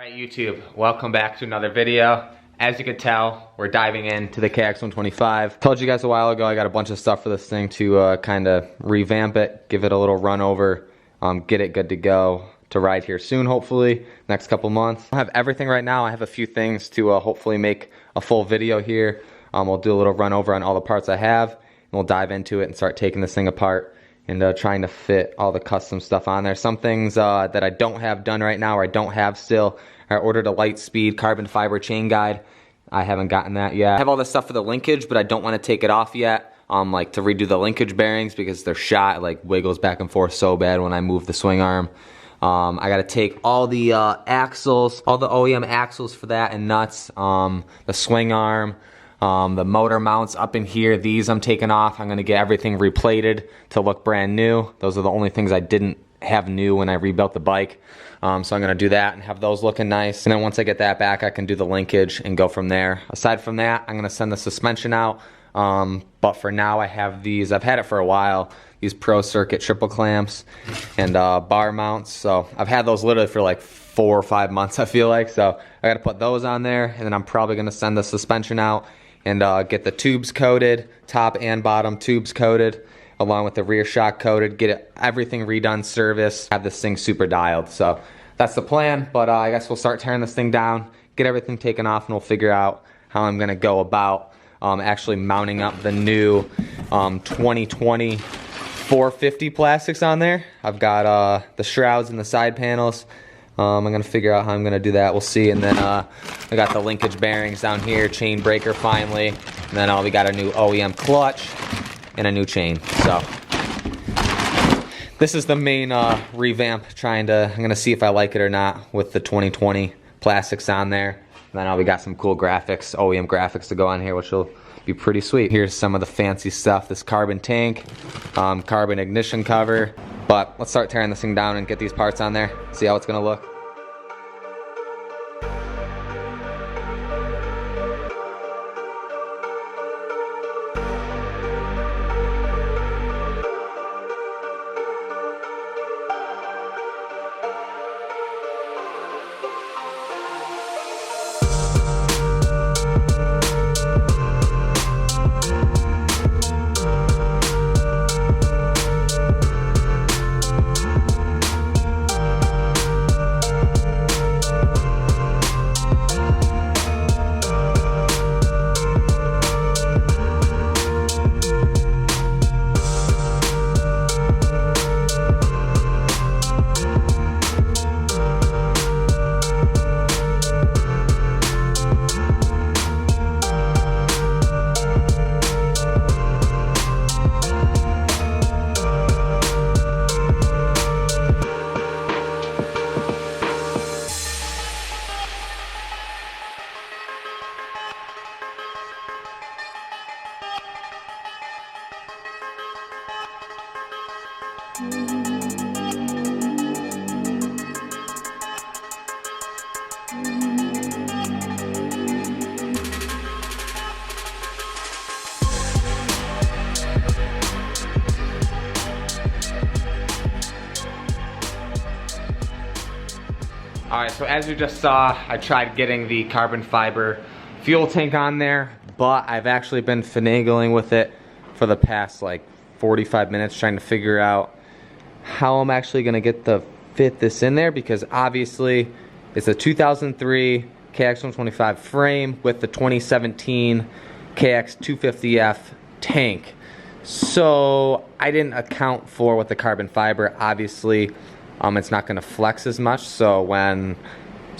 Alright YouTube, welcome back to another video. As you can tell, we're diving into the KX125. Told you guys a while ago I got a bunch of stuff for this thing to kind of revamp it, give it a little run over, get it good to go to ride here soon, hopefully, next couple months. I have everything right now. I have a few things to hopefully make a full video here. We'll do a little run over on all the parts I have, and we'll dive into it and start taking this thing apart and trying to fit all the custom stuff on there. Some things that I don't have done right now, or I don't have still. I ordered a Lightspeed carbon fiber chain guide. I haven't gotten that yet. I have all this stuff for the linkage, but I don't want to take it off yet. Like to redo the linkage bearings because they're shot. It like wiggles back and forth so bad when I move the swing arm. I got to take all the axles, all the OEM axles for that and nuts. The swing arm. The motor mounts up in here, these I'm taking off. I'm going to get everything replated to look brand new. Those are the only things I didn't have new when I rebuilt the bike. So I'm going to do that and have those looking nice. And then once I get that back, I can do the linkage and go from there. Aside from that, I'm going to send the suspension out. But for now, I have these. I've had it for a while. These Pro Circuit triple clamps and bar mounts. So I've had those literally for like 4 or 5 months, I feel like. So I got to put those on there. And then I'm probably going to send the suspension out and get the tubes coated, top and bottom tubes coated, along with the rear shock coated, get everything redone, service, have this thing super dialed. So that's the plan, but I guess we'll start tearing this thing down, get everything taken off, and we'll figure out how I'm gonna go about actually mounting up the new 2020 450 plastics on there. I've got the shrouds and the side panels. I'm gonna figure out how I'm gonna do that. We'll see. And then I got the linkage bearings down here, chain breaker finally, and then we got a new OEM clutch and a new chain. So this is the main revamp. I'm gonna see if I like it or not with the 2020 plastics on there. And then we got some cool graphics, OEM graphics to go on here, which will be pretty sweet. Here's some of the fancy stuff. This carbon tank, carbon ignition cover. But let's start tearing this thing down and get these parts on there, see how it's gonna look. Alright, so as you just saw, I tried getting the carbon fiber fuel tank on there, but I've actually been finagling with it for the past like 45 minutes trying to figure out how I'm actually going to get to fit this in there, because obviously it's a 2003 KX125 frame with the 2017 KX250 tank. So I didn't account for with the carbon fiber. Obviously it's not going to flex as much. So when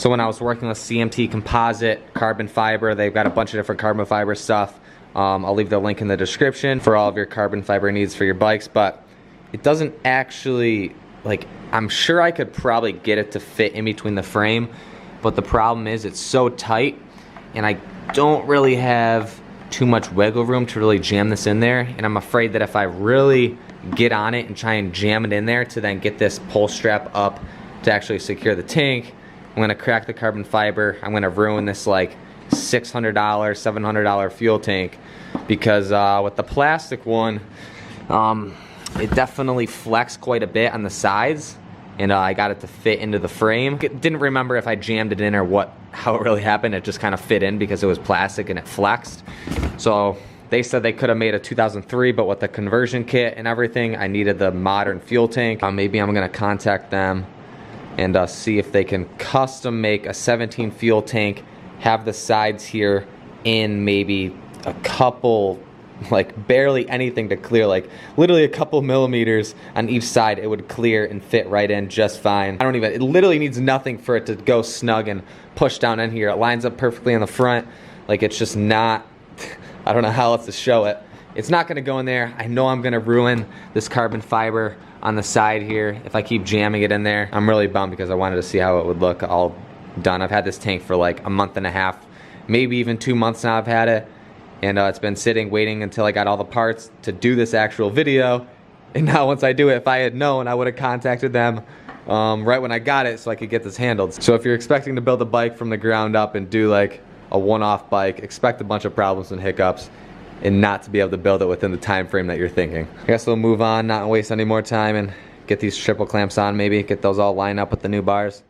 I was working with CMT Composite carbon fiber, they've got a bunch of different carbon fiber stuff. I'll leave the link in the description for all of your carbon fiber needs for your bikes, but it doesn't actually, like, I'm sure I could probably get it to fit in between the frame, but the problem is it's so tight and I don't really have too much wiggle room to really jam this in there, and I'm afraid that if I really get on it and try and jam it in there to then get this pull strap up to actually secure the tank, I'm gonna crack the carbon fiber. I'm gonna ruin this like $600, $700 fuel tank, because with the plastic one, it definitely flexed quite a bit on the sides, and I got it to fit into the frame. Didn't remember if I jammed it in or how it really happened. It just kind of fit in because it was plastic and it flexed. So they said they could have made a 2003, but with the conversion kit and everything, I needed the modern fuel tank. Maybe I'm gonna contact them and see if they can custom make a 17 fuel tank, have the sides here in maybe a couple, like barely anything to clear, like literally a couple millimeters on each side. It would clear and fit right in just fine. It literally needs nothing for it to go snug and push down in here. It lines up perfectly in the front. Like, it's just not, I don't know how else to show it. It's not gonna go in there. I know I'm gonna ruin this carbon fiber on the side here if I keep jamming it in there. I'm really bummed because I wanted to see how it would look all done. I've had this tank for like a month and a half, maybe even 2 months now I've had it. And it's been sitting, waiting until I got all the parts to do this actual video. And now once I do it, if I had known, I would have contacted them right when I got it so I could get this handled. So if you're expecting to build a bike from the ground up and do like a one-off bike, expect a bunch of problems and hiccups and not to be able to build it within the time frame that you're thinking. I guess we'll move on, not waste any more time, and get these triple clamps on, maybe get those all lined up with the new bars.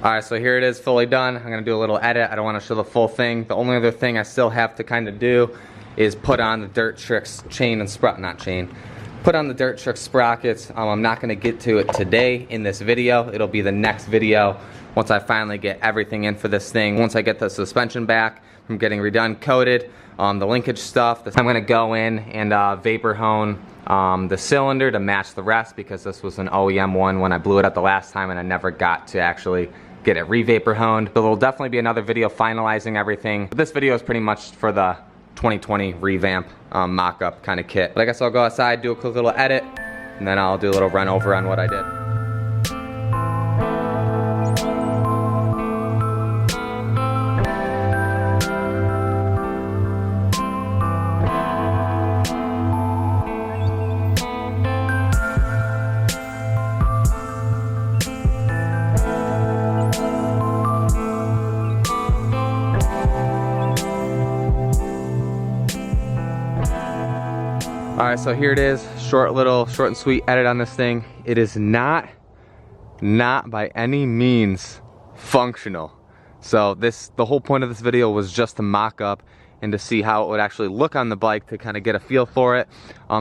Alright, so here it is fully done. I'm going to do a little edit. I don't want to show the full thing. The only other thing I still have to kind of do is put on the Dirt Tricks chain and put on the Dirt Tricks sprockets. I'm not going to get to it today in this video. It'll be the next video once I finally get everything in for this thing. Once I get the suspension back from getting redone, coated, the linkage stuff, I'm going to go in and vapor hone the cylinder to match the rest, because this was an OEM one when I blew it up the last time and I never got to actually get it re-vapor honed. So there'll definitely be another video finalizing everything. But this video is pretty much for the 2020 revamp mock-up kind of kit. But I guess I'll go outside, do a quick little edit, and then I'll do a little run over on what I did. Alright, so here it is. Short and sweet edit on this thing. It is not by any means functional. So the whole point of this video was just to mock up and to see how it would actually look on the bike, to kind of get a feel for it,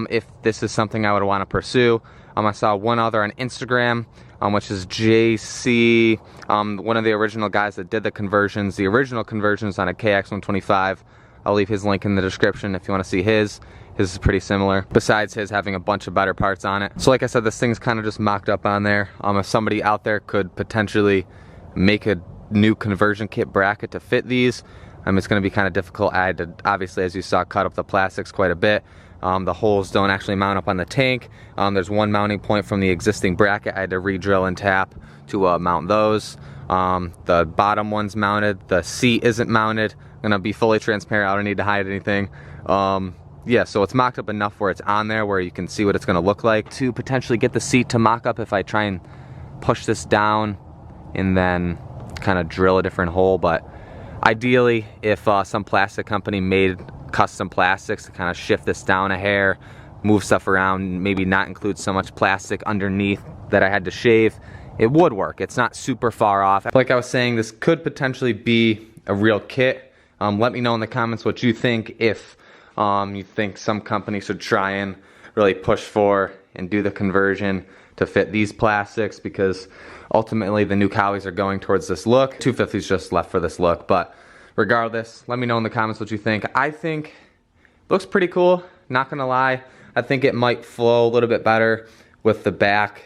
if this is something I would want to pursue. I saw one other on Instagram, which is JC, one of the original guys that did the original conversions on a KX125. I'll leave his link in the description if you want to see his. His is pretty similar, besides his having a bunch of better parts on it. So like I said, this thing's kind of just mocked up on there. If somebody out there could potentially make a new conversion kit bracket to fit these, it's going to be kind of difficult. I had to, obviously, as you saw, cut up the plastics quite a bit. The holes don't actually mount up on the tank. There's one mounting point from the existing bracket I had to re-drill and tap to mount those. The bottom one's mounted. The seat isn't mounted. I'm going to be fully transparent. I don't need to hide anything. Yeah, so it's mocked up enough where it's on there where you can see what it's going to look like. To potentially get the seat to mock up, if I try and push this down and then kind of drill a different hole. But ideally, if some plastic company made custom plastics to kind of shift this down a hair, move stuff around, maybe not include so much plastic underneath that I had to shave, it would work. It's not super far off. Like I was saying, this could potentially be a real kit. Let me know in the comments what you think, if you think some company should try and really push for and do the conversion to fit these plastics, because ultimately the new Cowies are going towards this look. 250's just left for this look, but regardless, let me know in the comments what you think. I think it looks pretty cool, not gonna lie. I think it might flow a little bit better with the back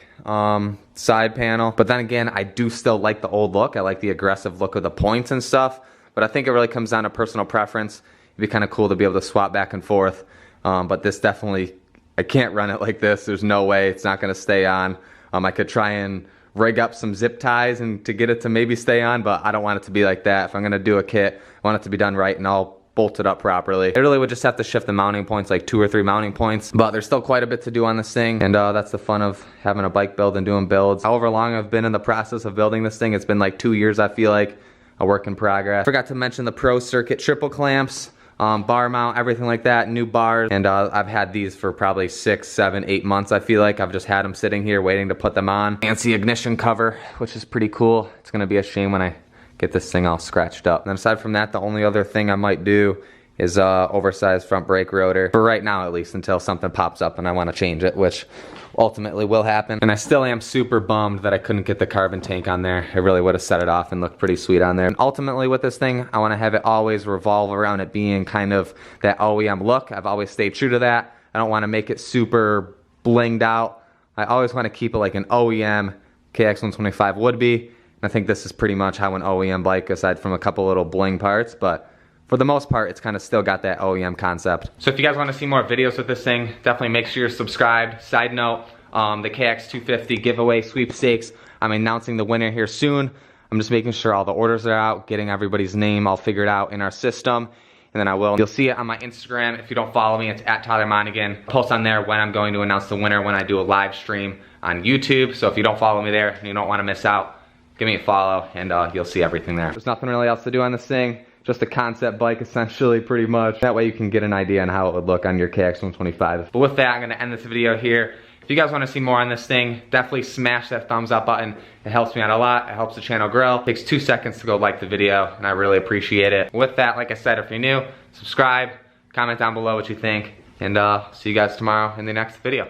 side panel, but then again, I do still like the old look. I like the aggressive look of the points and stuff, but I think it really comes down to personal preference. It'd be kind of cool to be able to swap back and forth, but this definitely, I can't run it like this. There's no way. It's not going to stay on. I could try and rig up some zip ties and to get it to maybe stay on, but I don't want it to be like that. If I'm going to do a kit, I want it to be done right and all bolted up properly. I really would just have to shift the mounting points, like 2 or 3 mounting points, but there's still quite a bit to do on this thing, and that's the fun of having a bike build and doing builds. However long I've been in the process of building this thing, it's been like 2 years, I feel like, a work in progress. Forgot to mention the Pro Circuit triple clamps. Bar mount, everything like that, new bars, and I've had these for probably 6, 7, 8 months. I feel like I've just had them sitting here waiting to put them on. Fancy ignition cover, which is pretty cool. It's gonna be a shame when I get this thing all scratched up. And aside from that, the only other thing I might do is oversized front brake rotor, for right now at least, until something pops up and I want to change it, which ultimately will happen. And I still am super bummed that I couldn't get the carbon tank on there. It really would have set it off and looked pretty sweet on there. And ultimately with this thing, I want to have it always revolve around it being kind of that OEM look. I've always stayed true to that. I don't want to make it super blinged out. I always want to keep it like an OEM KX125 would be. And I think this is pretty much how an OEM bike, aside from a couple little bling parts, but for the most part, it's kind of still got that OEM concept. So if you guys want to see more videos with this thing, definitely make sure you're subscribed. Side note, the KX250 giveaway sweepstakes, I'm announcing the winner here soon. I'm just making sure all the orders are out, getting everybody's name all figured out in our system, and then you'll see it on my Instagram. If you don't follow me, it's @TylerMonagan. Post on there when I'm going to announce the winner, when I do a live stream on YouTube. So if you don't follow me there and you don't want to miss out, give me a follow and you'll see everything there. There's nothing really else to do on this thing. Just a concept bike, essentially, pretty much. That way you can get an idea on how it would look on your KX125. But with that, I'm gonna end this video here. If you guys wanna see more on this thing, definitely smash that thumbs up button. It helps me out a lot. It helps the channel grow. It takes 2 seconds to go like the video, and I really appreciate it. With that, like I said, if you're new, subscribe, comment down below what you think, and see you guys tomorrow in the next video.